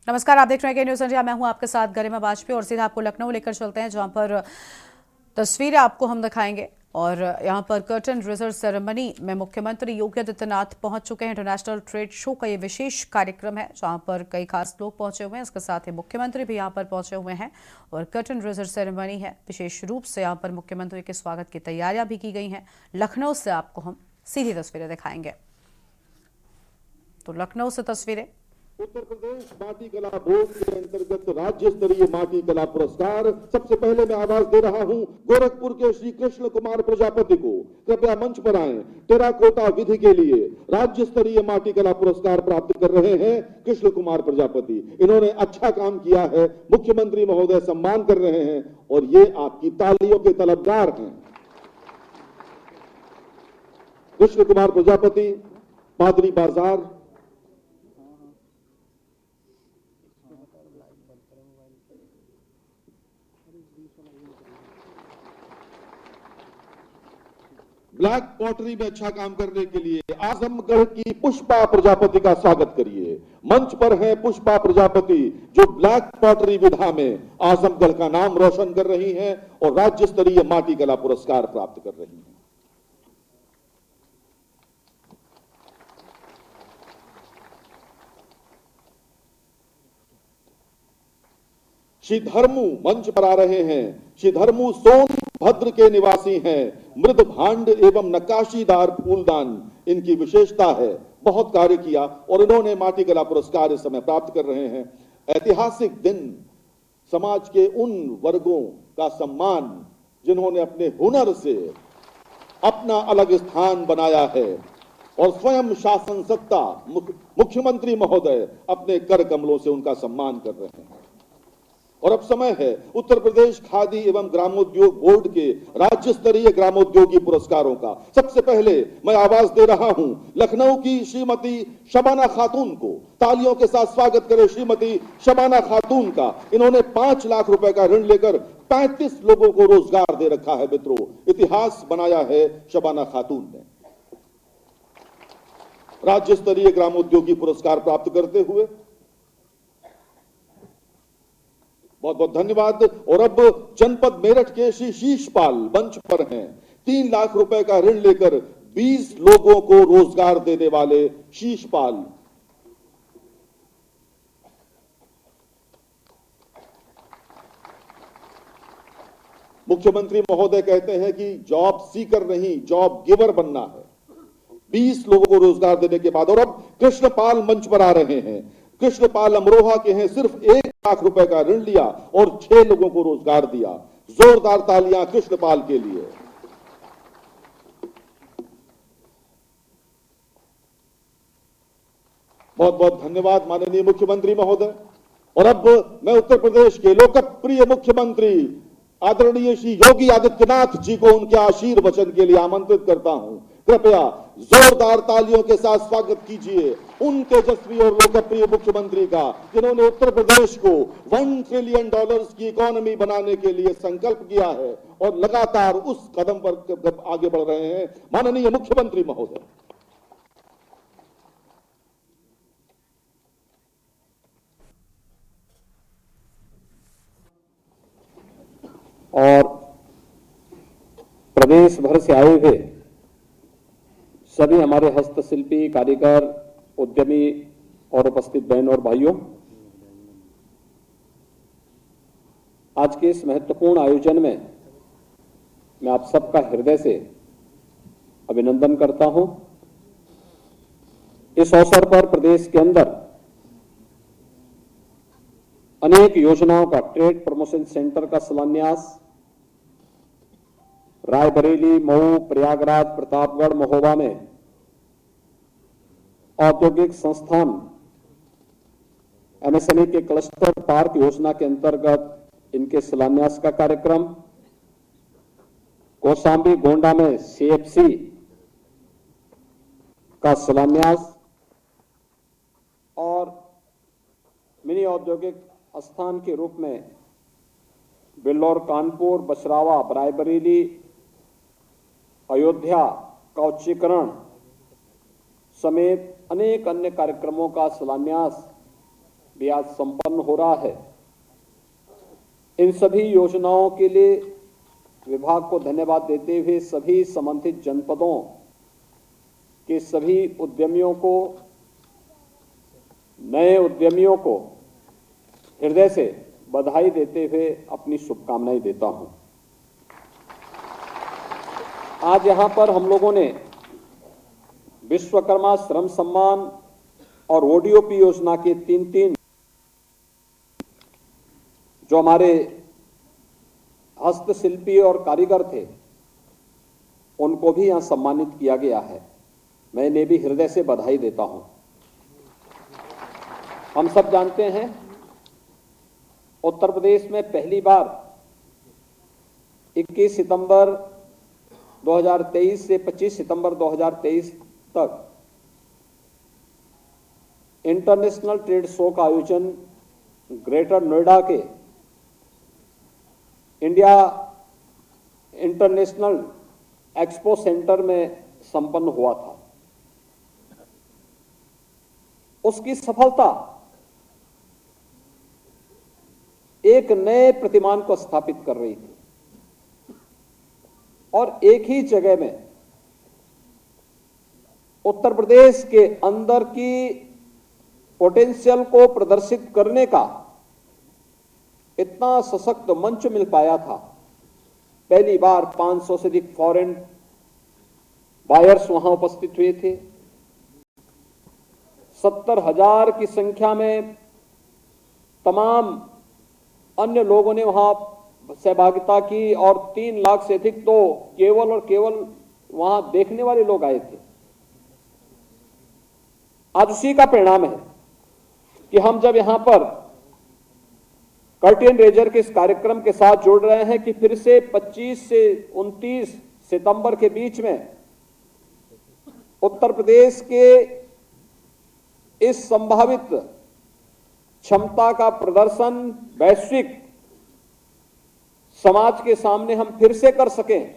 नमस्कार, आप देख रहे हैं के न्यूज़ इंडिया। मैं हूं आपके साथ गरिमा वाजपेयी और सीधा आपको लखनऊ लेकर चलते हैं, जहां पर तस्वीरें आपको हम दिखाएंगे। और यहां पर कर्टन रिजर सेरेमनी में मुख्यमंत्री योगी आदित्यनाथ पहुंच चुके हैं। इंटरनेशनल ट्रेड शो का ये विशेष कार्यक्रम है, जहां पर कई खास लोग पहुंचे हुए हैं। इसके साथ ही मुख्यमंत्री भी यहां पर पहुंचे हुए हैं और कर्टन रिजर सेरेमनी है। विशेष रूप से यहां पर मुख्यमंत्री के स्वागत की तैयारियां भी की गई हैं। लखनऊ से आपको हम सीधी तस्वीरें दिखाएंगे। तो लखनऊ से तस्वीरें। उत्तर प्रदेश माटी कला बोर्ड के अंतर्गत राज्य स्तरीय माटी कला पुरस्कार। सबसे पहले मैं आवाज दे रहा हूं गोरखपुर के श्री कृष्ण कुमार प्रजापति को। कृपया मंच पर आएं। टेराकोटा विधि के लिए राज्य स्तरीय माटी कला पुरस्कार प्राप्त कर रहे हैं कृष्ण कुमार प्रजापति। इन्होंने अच्छा काम किया है, मुख्यमंत्री महोदय सम्मान कर रहे हैं और ये आपकी तालियों के तलबगार हैं। कृष्ण कुमार प्रजापति, पादरी बाजार। ब्लैक पॉटरी में अच्छा काम करने के लिए आजमगढ़ की पुष्पा प्रजापति का स्वागत करिए। मंच पर हैं पुष्पा प्रजापति, जो ब्लैक पॉटरी विधा में आजमगढ़ का नाम रोशन कर रही हैं और राज्य स्तरीय माटी कला पुरस्कार प्राप्त कर रही हैं। श्री धर्मू मंच पर आ रहे हैं। श्री धर्मू सोनभद्र के निवासी हैं। मृद भांड एवं नक्काशीदार फूलदान इनकी विशेषता है। बहुत कार्य किया और इन्होंने माटी कला पुरस्कार इस समय प्राप्त कर रहे हैं। ऐतिहासिक दिन, समाज के उन वर्गों का सम्मान जिन्होंने अपने हुनर से अपना अलग स्थान बनाया है और स्वयं शासन सत्ता मुख्यमंत्री महोदय अपने कर कमलों से उनका सम्मान कर रहे हैं। और अब समय है उत्तर प्रदेश खादी एवं ग्रामोद्योग बोर्ड के राज्य स्तरीय ग्रामोद्योगी पुरस्कारों का। सबसे पहले मैं आवाज दे रहा हूं लखनऊ की श्रीमती शबाना खातून को। तालियों के साथ स्वागत करें श्रीमती शबाना खातून का। इन्होंने 5 लाख रुपए का ऋण लेकर 35 लोगों को रोजगार दे रखा है। मित्रों, इतिहास बनाया है शबाना खातून ने। राज्य स्तरीय ग्रामोद्योगी पुरस्कार प्राप्त करते हुए बहुत बहुत धन्यवाद। और अब जनपद मेरठ के श्री शीशपाल मंच पर हैं। 3 लाख रुपए का ऋण लेकर 20 लोगों को रोजगार देने वाले शीशपाल। मुख्यमंत्री महोदय कहते हैं कि जॉब सीकर नहीं, जॉब गिवर बनना है। 20 लोगों को रोजगार देने के बाद और अब कृष्णपाल मंच पर आ रहे हैं। कृष्णपाल अमरोहा के हैं। सिर्फ 1 लाख रुपए का ऋण लिया और 6 लोगों को रोजगार दिया। जोरदार तालियां कृष्णपाल के लिए। बहुत बहुत धन्यवाद माननीय मुख्यमंत्री महोदय। और अब मैं उत्तर प्रदेश के लोकप्रिय मुख्यमंत्री आदरणीय श्री योगी आदित्यनाथ जी को उनके आशीर्वचन के लिए आमंत्रित करता हूं। कृपया जोरदार तालियों के साथ स्वागत कीजिए उन तेजस्वी और लोकप्रिय मुख्यमंत्री का, जिन्होंने उत्तर प्रदेश को $1 ट्रिलियन की इकोनॉमी बनाने के लिए संकल्प किया है और लगातार उस कदम पर आगे बढ़ रहे हैं। माननीय मुख्यमंत्री महोदय। और प्रदेश भर से आए हुए सभी हमारे हस्तशिल्पी, कारीगर, उद्यमी और उपस्थित बहन और भाइयों, आज के इस महत्वपूर्ण आयोजन में मैं आप सबका हृदय से अभिनंदन करता हूं। इस अवसर पर प्रदेश के अंदर अनेक योजनाओं का ट्रेड प्रमोशन सेंटर का शिलान्यास रायबरेली, मऊ, प्रयागराज, प्रतापगढ़, महोबा में औद्योगिक संस्थान एमएसएमई के क्लस्टर पार्क योजना के अंतर्गत इनके शिलान्यास का कार्यक्रम, कौशाम्बी गोंडा में सीएफसी का शिलान्यास और मिनी औद्योगिक स्थान के रूप में बिल्लौर, कानपुर, बसरावा, रायबरेली, अयोध्या का उच्चीकरण समेत अनेक अन्य कार्यक्रमों का शिलान्यास भी आज संपन्न हो रहा है। इन सभी योजनाओं के लिए विभाग को धन्यवाद देते हुए सभी संबंधित जनपदों के सभी उद्यमियों को, नए उद्यमियों को हृदय से बधाई देते हुए अपनी शुभकामनाएं देता हूं। आज यहां पर हम लोगों ने विश्वकर्मा श्रम सम्मान और ओडीओपी योजना के तीन जो हमारे हस्तशिल्पी और कारीगर थे उनको भी यहां सम्मानित किया गया है। मैं इन्हें भी हृदय से बधाई देता हूं। हम सब जानते हैं उत्तर प्रदेश में पहली बार 21 सितंबर 2023 से 25 सितंबर 2023 तक इंटरनेशनल ट्रेड शो का आयोजन ग्रेटर नोएडा के इंडिया इंटरनेशनल एक्सपो सेंटर में संपन्न हुआ था। उसकी सफलता एक नए प्रतिमान को स्थापित कर रही थी और एक ही जगह में उत्तर प्रदेश के अंदर की पोटेंशियल को प्रदर्शित करने का इतना सशक्त मंच मिल पाया था। पहली बार 500 से अधिक फॉरेन बायर्स वहां उपस्थित हुए थे। 70,000 की संख्या में तमाम अन्य लोगों ने वहां सहभागिता की और 3 लाख से अधिक तो केवल और केवल वहां देखने वाले लोग आए थे। आज उसी का परिणाम है कि हम जब यहां पर कर्टेन रेजर के इस कार्यक्रम के साथ जोड़ रहे हैं कि फिर से 25 से 29 सितंबर के बीच में उत्तर प्रदेश के इस संभावित क्षमता का प्रदर्शन वैश्विक समाज के सामने हम फिर से कर सकें,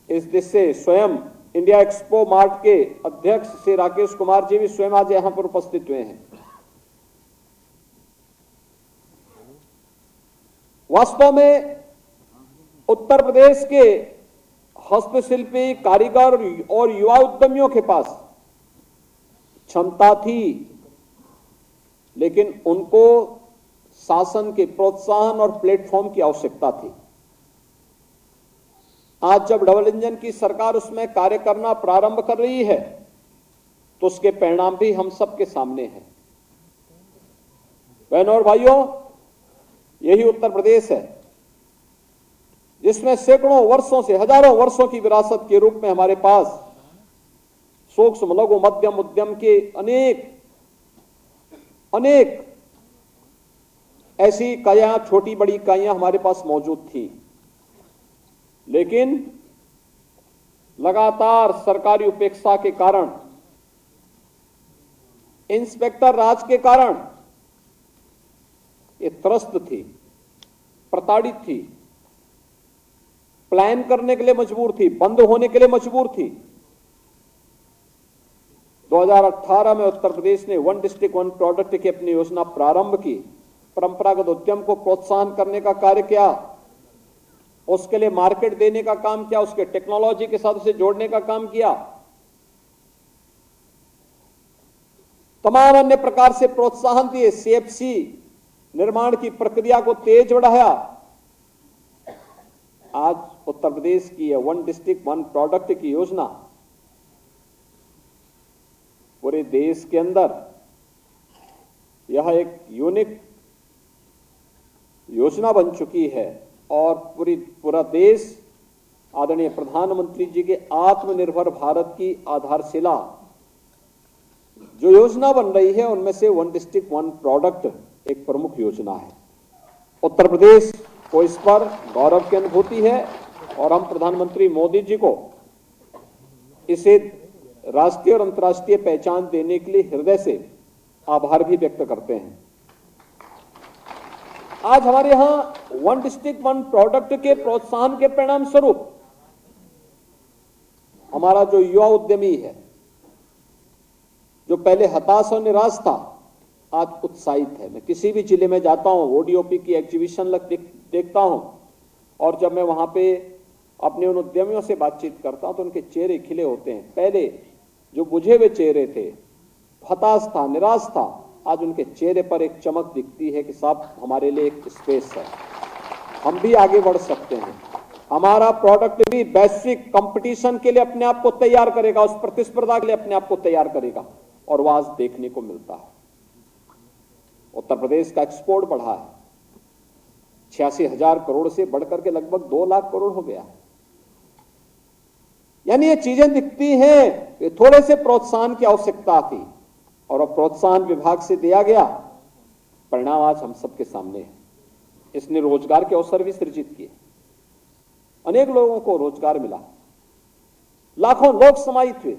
इस दिशा से स्वयं इंडिया एक्सपो मार्ट के अध्यक्ष श्री राकेश कुमार जी भी स्वयं आज यहां पर उपस्थित हुए हैं। वास्तव में उत्तर प्रदेश के हस्तशिल्पी, कारीगर और युवा उद्यमियों के पास क्षमता थी, लेकिन उनको शासन के प्रोत्साहन और प्लेटफॉर्म की आवश्यकता थी। आज जब डबल इंजन की सरकार उसमें कार्य करना प्रारंभ कर रही है तो उसके परिणाम भी हम सबके सामने हैं। बहनों और भाइयों, यही उत्तर प्रदेश है जिसमें सैकड़ों वर्षों से, हजारों वर्षों की विरासत के रूप में हमारे पास सूक्ष्म लघु मध्यम उद्यम के अनेक ऐसी इकाइयां, छोटी बड़ी इकाइयां हमारे पास मौजूद थी। लेकिन लगातार सरकारी उपेक्षा के कारण, इंस्पेक्टर राज के कारण ये त्रस्त थी, प्रताड़ित थी, प्लान करने के लिए मजबूर थी, बंद होने के लिए मजबूर थी। 2018 में उत्तर प्रदेश ने 1 डिस्ट्रिक्ट 1 प्रोडक्ट की अपनी योजना प्रारंभ की, परंपरागत उद्यम को प्रोत्साहन करने का कार्य किया, उसके लिए मार्केट देने का काम किया, उसके टेक्नोलॉजी के साथ उसे जोड़ने का काम किया, तमाम अन्य प्रकार से प्रोत्साहन दिए, सीएफसी निर्माण की प्रक्रिया को तेज बढ़ाया। आज उत्तर प्रदेश की यह 1 डिस्ट्रिक्ट 1 प्रोडक्ट की योजना पूरे देश के अंदर यह एक यूनिक योजना बन चुकी है और पूरा देश आदरणीय प्रधानमंत्री जी के आत्मनिर्भर भारत की आधारशिला जो योजना बन रही है उनमें से 1 डिस्ट्रिक्ट 1 प्रोडक्ट एक प्रमुख योजना है। उत्तर प्रदेश को इस पर गौरव की अनुभूति है और हम प्रधानमंत्री मोदी जी को इसे राष्ट्रीय और अंतर्राष्ट्रीय पहचान देने के लिए हृदय से आभार भी व्यक्त करते हैं। आज हमारे यहां 1 डिस्ट्रिक्ट 1 प्रोडक्ट के प्रोत्साहन के परिणाम स्वरूप हमारा जो युवा उद्यमी है, जो पहले हताश और निराश था, आज उत्साहित है। मैं किसी भी जिले में जाता हूं, ओडीओपी की एग्जीबिशन देखता हूं, और जब मैं वहां पे अपने उन उद्यमियों से बातचीत करता हूं तो उनके चेहरे खिले होते हैं। पहले जो बुझे हुए चेहरे थे, हताश था, निराश था, आज उनके चेहरे पर एक चमक दिखती है कि साहब हमारे लिए एक स्पेस है, हम भी आगे बढ़ सकते हैं। हमारा प्रोडक्ट भी वैश्विक कंपटीशन के लिए अपने आप को तैयार करेगा, उस प्रतिस्पर्धा के लिए अपने आप को तैयार करेगा, और वह आज देखने को मिलता है। उत्तर प्रदेश का एक्सपोर्ट बढ़ा है, 86,000 करोड़ से बढ़कर के लगभग 2 लाख करोड़ हो गया है। यानी ये चीजें दिखती हैं कि थोड़े से प्रोत्साहन की आवश्यकता थी, और अब प्रोत्साहन विभाग से दिया गया, परिणाम आज हम सबके सामने है। इसने रोजगार के अवसर भी सृजित किए, अनेक लोगों को रोजगार मिला, लाखों लोग समाहित हुए।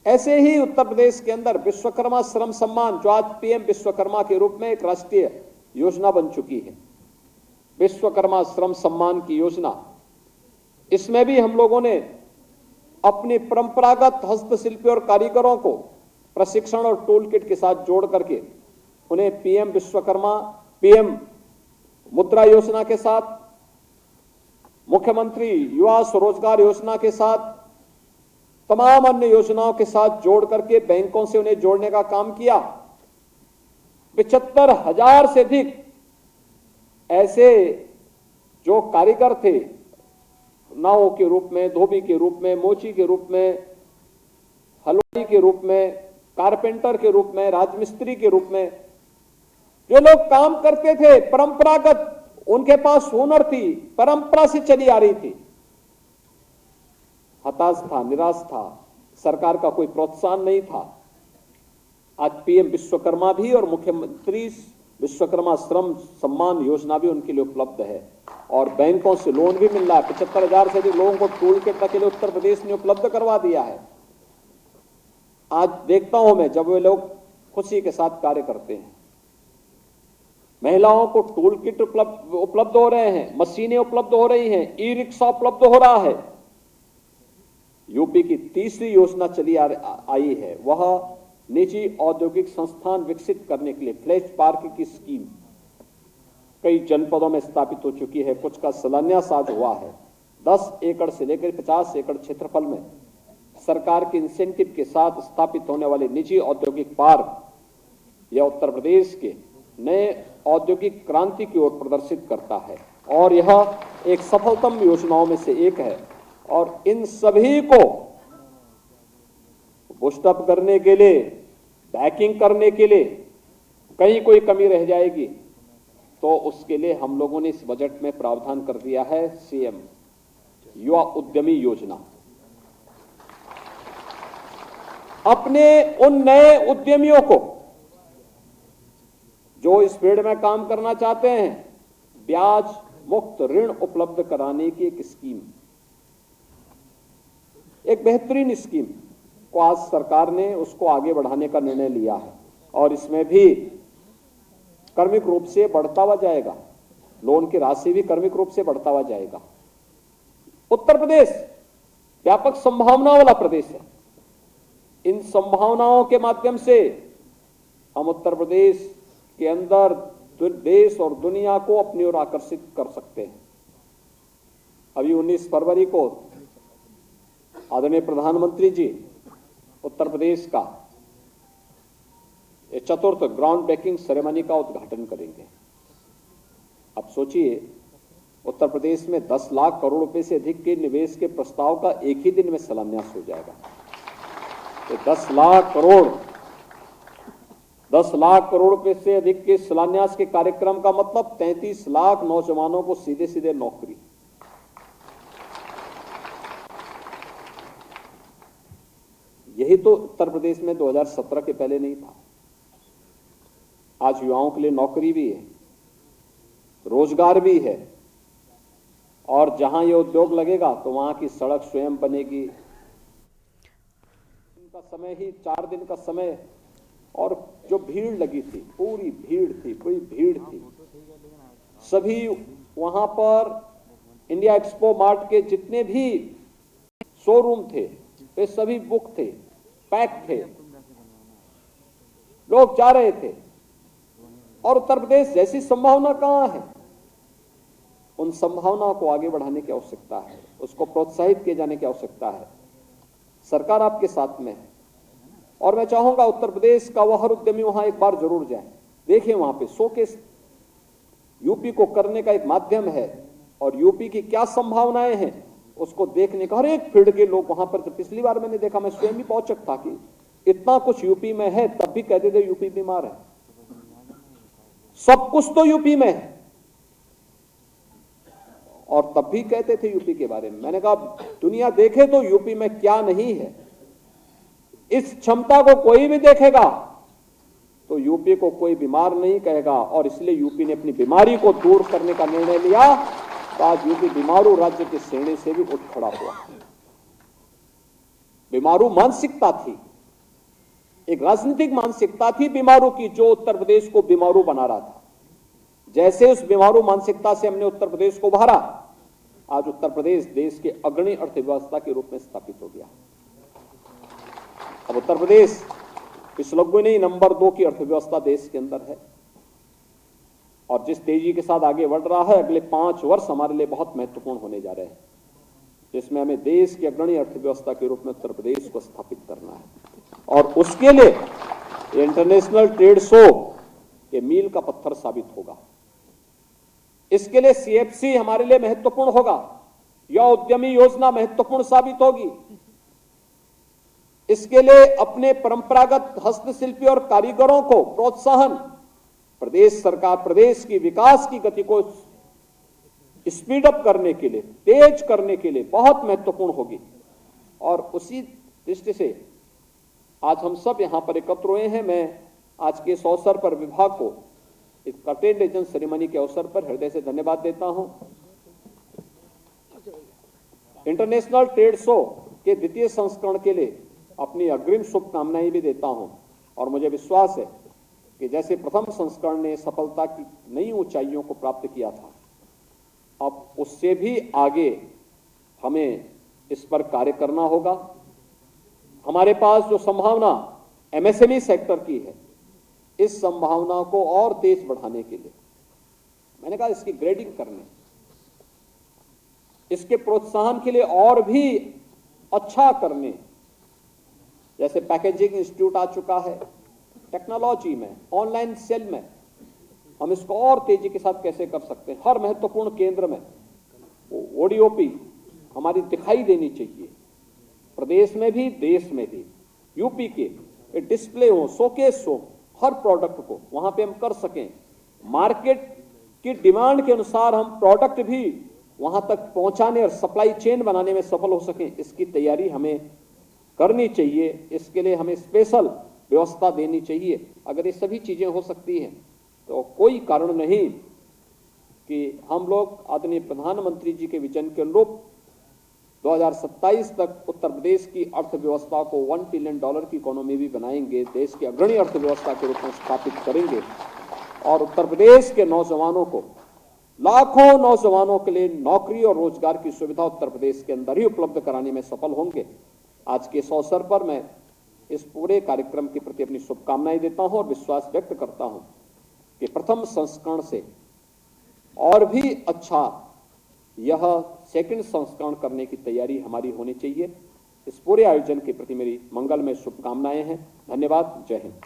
ऐसे ही उत्तर प्रदेश के अंदर विश्वकर्मा श्रम सम्मान, जो आज पीएम विश्वकर्मा के रूप में एक राष्ट्रीय योजना बन चुकी है, विश्वकर्मा श्रम सम्मान की योजना, इसमें भी हम लोगों ने अपने परंपरागत हस्तशिल्पी और कारीगरों को प्रशिक्षण और टूल किट के साथ जोड़ करके उन्हें पीएम विश्वकर्मा, पीएम मुद्रा योजना के साथ, मुख्यमंत्री युवा स्वरोजगार योजना के साथ, तमाम अन्य योजनाओं के साथ जोड़ करके बैंकों से उन्हें जोड़ने का काम किया। 75,000 से अधिक ऐसे जो कारीगर थे, नाव के रूप में, धोबी के रूप में, मोची के रूप में, हलवाई के रूप में, कारपेंटर के रूप में, राजमिस्त्री के रूप में, जो लोग काम करते थे परंपरागत, उनके पास हुनर थी, परंपरा से चली आ रही थी, हताश था, निराश था, सरकार का कोई प्रोत्साहन नहीं था। आज पीएम विश्वकर्मा भी और मुख्यमंत्री विश्वकर्मा श्रम सम्मान योजना भी उनके लिए उपलब्ध है, और बैंकों से लोन भी मिल रहा है। 75,000 से अधिक लोगों को टूल किट के लिए उत्तर प्रदेश ने उपलब्ध करवा दिया है। आज देखता हूं मैं, जब वे लोग खुशी के साथ कार्य करते हैं, महिलाओं को टूल किट उपलब्ध हो रहे हैं, मशीनें उपलब्ध हो रही हैं, ई रिक्शा उपलब्ध हो रहा है। यूपी की तीसरी योजना चली आई है, वह निजी औद्योगिक संस्थान विकसित करने के लिए फ्लैश पार्क की स्कीम कई जनपदों में स्थापित हो चुकी है। कुछ का शिलान्यास आज हुआ है। 10 एकड़ से लेकर 50 एकड़ क्षेत्रफल में सरकार के इंसेंटिव के साथ स्थापित होने वाले निजी औद्योगिक पार्क, यह उत्तर प्रदेश के नए औद्योगिक क्रांति की ओर प्रदर्शित करता है, और यह एक सफलतम योजनाओं में से एक है। और इन सभी को बूस्ट अप करने के लिए, बैकिंग करने के लिए कहीं कोई कमी रह जाएगी तो उसके लिए हम लोगों ने इस बजट में प्रावधान कर दिया है सीएम युवा उद्यमी योजना। अपने उन नए उद्यमियों को जो इस फील्ड में काम करना चाहते हैं, ब्याज मुक्त ऋण उपलब्ध कराने की एक स्कीम, एक बेहतरीन स्कीम को आज सरकार ने उसको आगे बढ़ाने का निर्णय लिया है, और इसमें भी क्रमिक रूप से बढ़ता हुआ जाएगा, लोन की राशि भी क्रमिक रूप से बढ़ता हुआ जाएगा। उत्तर प्रदेश व्यापक संभावनाओं वाला प्रदेश है। इन संभावनाओं के माध्यम से हम उत्तर प्रदेश के अंदर देश और दुनिया को अपनी ओर आकर्षित कर सकते हैं। अभी 19 फरवरी को आदरणीय प्रधानमंत्री जी उत्तर प्रदेश का चतुर्थ ग्राउंड ब्रेकिंग सेरेमनी का उद्घाटन करेंगे। अब सोचिए, उत्तर प्रदेश में 10 लाख करोड़ रुपए से अधिक के निवेश के प्रस्ताव का एक ही दिन में शिलान्यास हो जाएगा। तो 10 लाख करोड़ रुपए से अधिक के शिलान्यास के कार्यक्रम का मतलब 33 लाख नौजवानों को सीधे सीधे नौकरी। यही तो उत्तर प्रदेश में 2017 के पहले नहीं था। आज युवाओं के लिए नौकरी भी है, रोजगार भी है, और जहां ये उद्योग लगेगा तो वहां की सड़क स्वयं बनेगी। इनका समय ही 4 दिन का समय, और जो भीड़ लगी थी, पूरी भीड़ थी। सभी वहां पर इंडिया एक्सपो मार्ट के जितने भी शोरूम थे वे सभी बुक थे, पैक थे। लोग जा रहे थे, और उत्तर प्रदेश जैसी संभावना कहां है। उन संभावनाओं को आगे बढ़ाने की आवश्यकता है, उसको प्रोत्साहित किए जाने की आवश्यकता है। सरकार आपके साथ में है, और मैं चाहूंगा उत्तर प्रदेश का वह हर उद्यमी वहां एक बार जरूर जाए, देखें वहां पे शोकेस यूपी को करने का एक माध्यम है, और यूपी की क्या संभावनाएं हैं उसको देखने का हर एक फील्ड के लोग वहां पर। पिछली बार मैंने देखा, मैं स्वयं भी पहुंचक था कि इतना कुछ यूपी में है, तब भी कहते थे यूपी बीमार है। सब कुछ तो यूपी में है, और तब भी कहते थे यूपी के बारे में। मैंने कहा दुनिया देखे तो यूपी में क्या नहीं है। इस क्षमता को कोई भी देखेगा तो यूपी को कोई बीमार नहीं कहेगा, और इसलिए यूपी ने अपनी बीमारी को दूर करने का निर्णय लिया, तो आज यूपी बीमारू राज्य के श्रेणी से भी उठ खड़ा हुआ। बीमारू मानसिकता थी, एक राजनीतिक मानसिकता थी बीमारू की, जो उत्तर प्रदेश को बीमारू बना रहा था। जैसे उस बीमारू मानसिकता से हमने उत्तर प्रदेश को उभारा, आज उत्तर प्रदेश देश के अग्रणी अर्थव्यवस्था के रूप में स्थापित हो गया। अब उत्तर प्रदेश पिछलग्गू नहीं, नंबर 2 की अर्थव्यवस्था देश के अंदर है, और जिस तेजी के साथ आगे बढ़ रहा है, अगले 5 वर्ष हमारे लिए बहुत महत्वपूर्ण होने जा रहे हैं, जिसमें हमें देश की अग्रणी अर्थव्यवस्था के रूप में उत्तर प्रदेश को स्थापित करना है। और उसके लिए इंटरनेशनल ट्रेड शो ये मील का पत्थर साबित होगा। इसके लिए सीएफसी हमारे लिए महत्वपूर्ण होगा, यह उद्यमी योजना महत्वपूर्ण साबित होगी। इसके लिए अपने परंपरागत हस्तशिल्पी और कारीगरों को प्रोत्साहन, प्रदेश सरकार प्रदेश की विकास की गति को स्पीड अप करने के लिए, तेज करने के लिए बहुत महत्वपूर्ण होगी। और उसी दृष्टि से आज हम सब यहां पर एकत्र हुए हैं। मैं आज के इस अवसर पर विभाग को इस कर्टेन सेरेमनी के अवसर पर हृदय से धन्यवाद देता हूं। इंटरनेशनल ट्रेड शो के द्वितीय संस्करण के लिए अपनी अग्रिम शुभकामनाएं भी देता हूं, और मुझे विश्वास है कि जैसे प्रथम संस्करण ने सफलता की नई ऊंचाइयों को प्राप्त किया था, अब उससे भी आगे हमें इस पर कार्य करना होगा। हमारे पास जो संभावना एमएसएमई सेक्टर की है, इस संभावना को और तेज बढ़ाने के लिए मैंने कहा इसकी ग्रेडिंग करने, इसके प्रोत्साहन के लिए और भी अच्छा करने, जैसे पैकेजिंग इंस्टीट्यूट आ चुका है, टेक्नोलॉजी में, ऑनलाइन सेल में, हम इसको और तेजी के साथ कैसे कर सकते हैं। हर महत्वपूर्ण केंद्र में ओडीओपी हमारी दिखाई देनी चाहिए, प्रदेश में भी देश में भी। यूपी के डिस्प्ले हो, शोकेस हो, हर प्रोडक्ट को वहां पे हम कर सकें। मार्केट की डिमांड के अनुसार हम प्रोडक्ट भी वहां तक पहुंचाने और सप्लाई चेन बनाने में सफल हो सकें, इसकी तैयारी हमें करनी चाहिए। इसके लिए हमें स्पेशल व्यवस्था देनी चाहिए। अगर ये सभी चीजें हो सकती हैं तो कोई कारण नहीं कि हम लोग आदरणीय प्रधानमंत्री जी के विजन के अनुरूप 2027 तक उत्तर प्रदेश की अर्थव्यवस्था को $1 ट्रिलियन की इकोनॉमी भी बनाएंगे, देश की अग्रणी अर्थव्यवस्था के रूप में स्थापित करेंगे, और उत्तर प्रदेश के नौजवानों को, लाखों नौजवानों के लिए नौकरी और रोजगार की सुविधा उत्तर प्रदेश के अंदर ही उपलब्ध कराने में सफल होंगे। आज के इस अवसर पर मैं इस पूरे कार्यक्रम के प्रति अपनी शुभकामनाएं देता हूं और विश्वास व्यक्त करता हूं कि प्रथम संस्करण से और भी अच्छा यह सेकंड संस्करण करने की तैयारी हमारी होनी चाहिए। इस पूरे आयोजन के प्रति मेरी मंगलमय शुभकामनाएं हैं। धन्यवाद। जय हिंद।